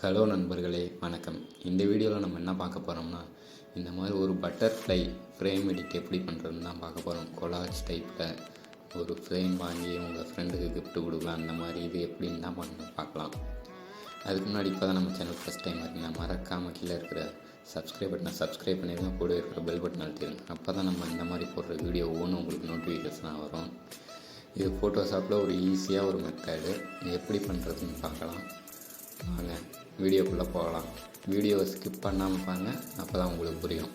Hello நண்பர்களே, வணக்கம். இந்த வீடியோவில் நம்ம என்ன பார்க்க போகிறோம்னா, இந்த மாதிரி ஒரு பட்டர்ஃப்ளை ஃப்ரேம் எடிட் எப்படி பண்ணுறதுன்னு தான் பார்க்க போகிறோம். கொலாஜ் டைப்பில் ஒரு ஃப்ரேம் வாங்கி உங்கள் ஃப்ரெண்டுக்கு கிஃப்ட் கொடுக்கலாம். அந்த மாதிரி இது எப்படின்னு தான் பண்ணணும் பார்க்கலாம். அதுக்கு முன்னாடி இப்போ தான் நம்ம சேனல் ஃபஸ்ட் டைம் இருக்குங்க, மறக்காமல் கீழே இருக்கிற சப்ஸ்கிரைப் பட்டனை சப்ஸ்கிரைப் பண்ணிடுங்க, கூட இருக்கிற பெல் பட்டன் அழுத்திடுங்க. அப்போ தான் நம்ம இந்த மாதிரி போடுற வீடியோ ஒவ்வொன்றும் உங்களுக்கு நோட்டிஃபிகேஷனாக வரும். இது ஃபோட்டோஷாப்பில் ஒரு ஈஸியாக ஒரு மெத்தடு, எப்படி பண்ணுறதுன்னு பார்க்கலாம். வாங்க வீடியோக்குள்ளே போகலாம். வீடியோவை ஸ்கிப் பண்ணாமல் பாருங்க, அப்போ தான் உங்களுக்கு புரியும்.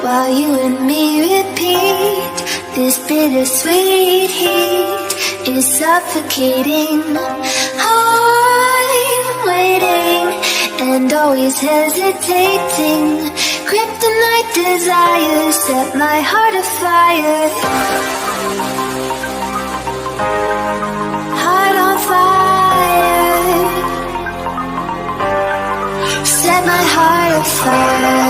While you and me repeat, this bittersweet heat is suffocating. I'm waiting and always hesitating. Kryptonite desires set my heart afire. Heart on fire. Set my heart afire.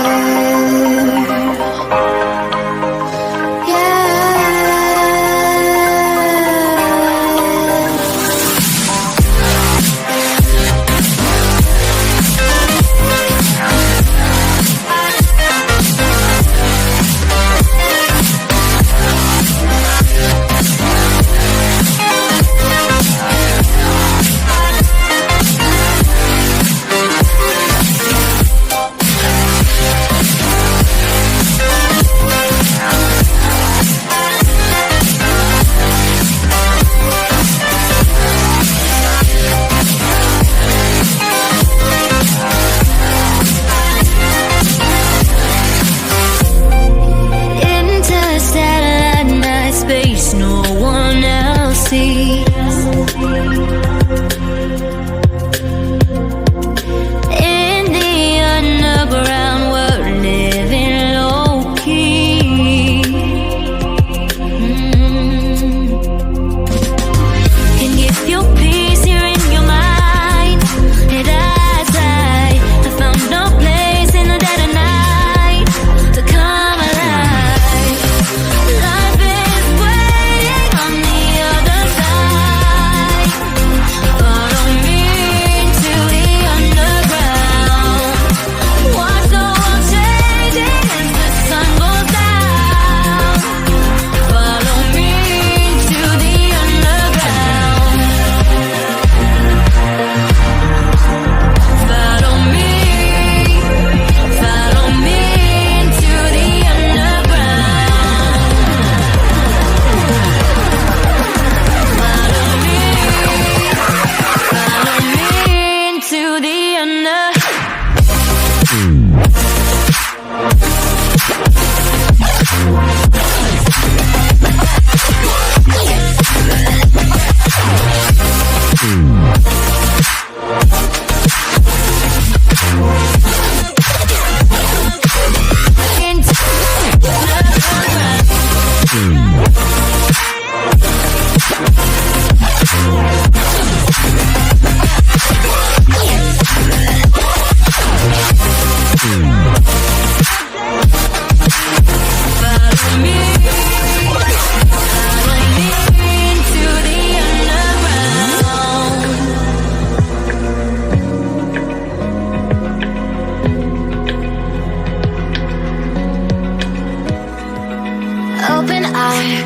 Open eye,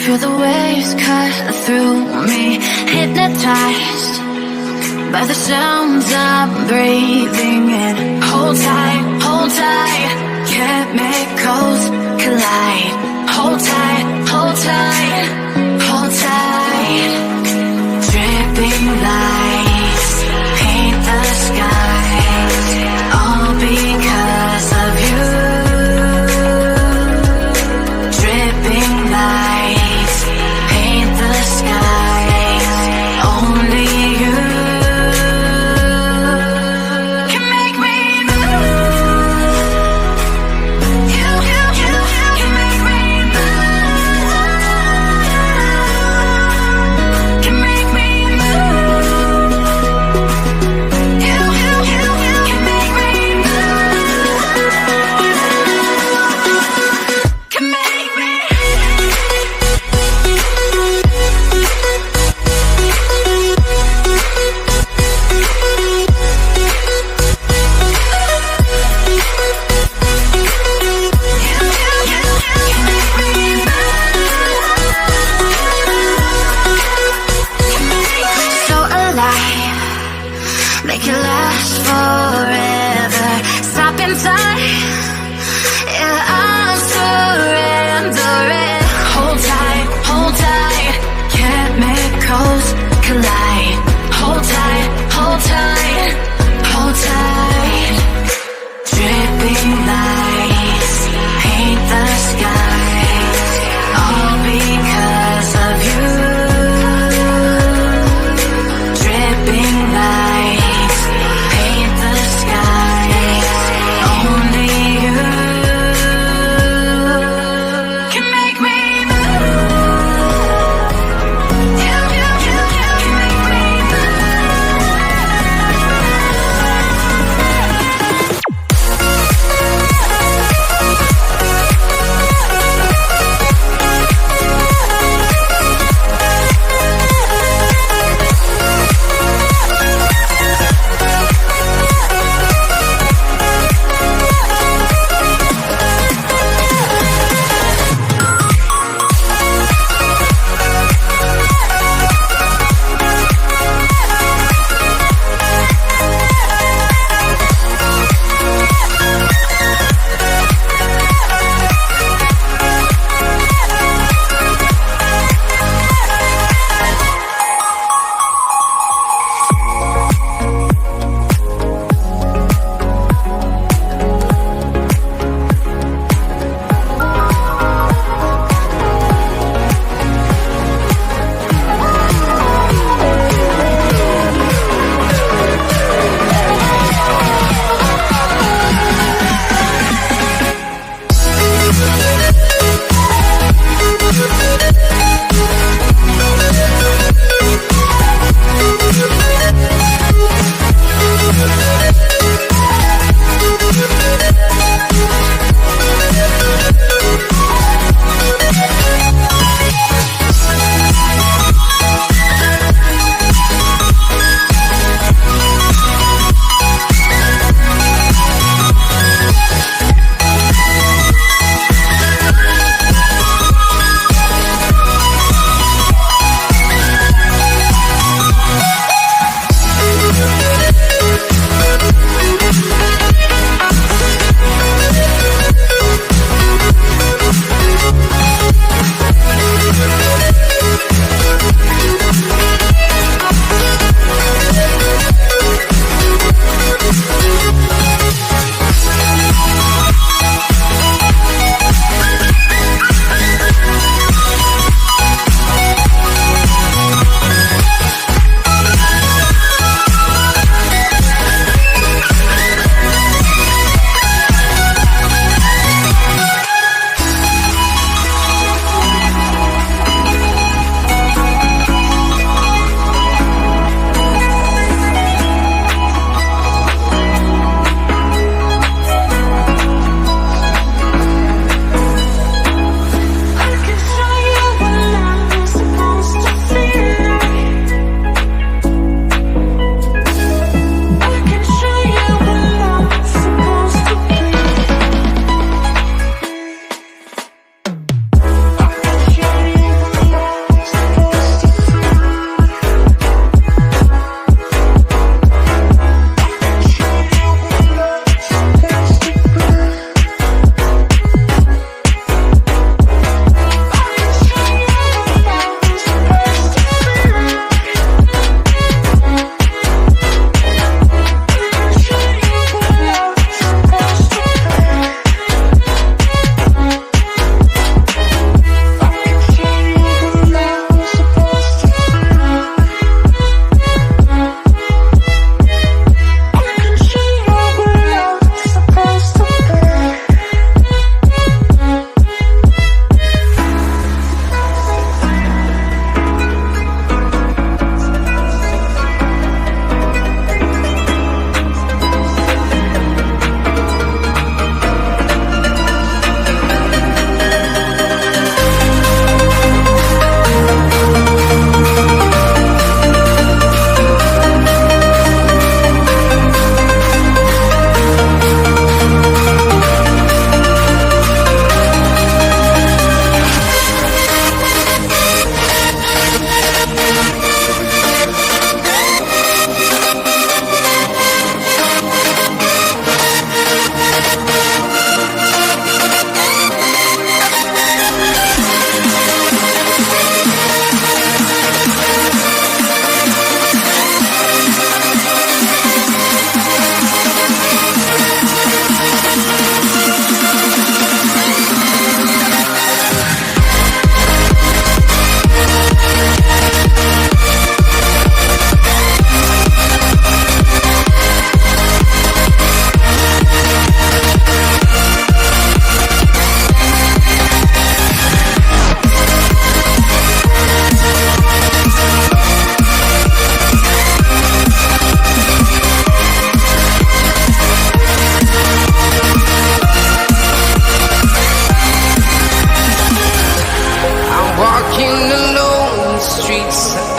feel the waves cut through me. Hypnotized by the sounds I'm breathing in. Hold tight, chemicals collide. Hold tight, hold tight, hold tight. Dripping lights paint the skies, all because of you. Dripping lights paint the skies, only you can make me move. You can make me move.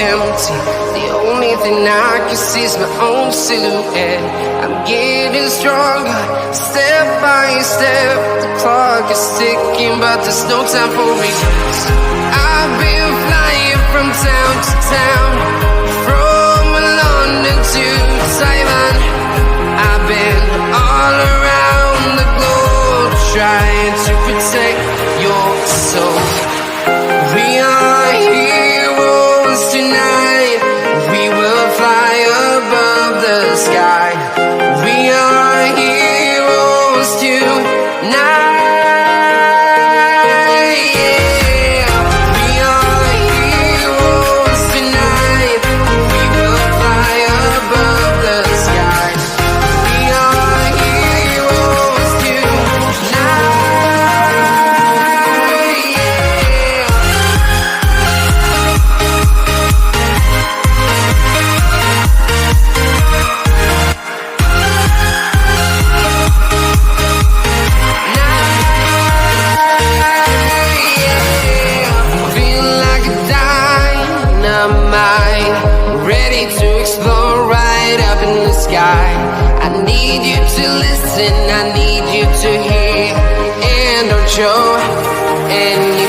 Empty. The only thing I can see is my own silhouette. I'm getting stronger, step by step. The clock is ticking, but there's no time for regrets. I've been flying from town to town, from London to Taiwan. I've been all around the globe, trying to protect your soul. We are heroes tonight. We will fly above the sky. We are heroes tonight. Yeah. We are heroes tonight. We will fly above the sky. We are heroes tonight. Ready to explore right up in the sky. I need you to listen, I need you to hear, and don't show any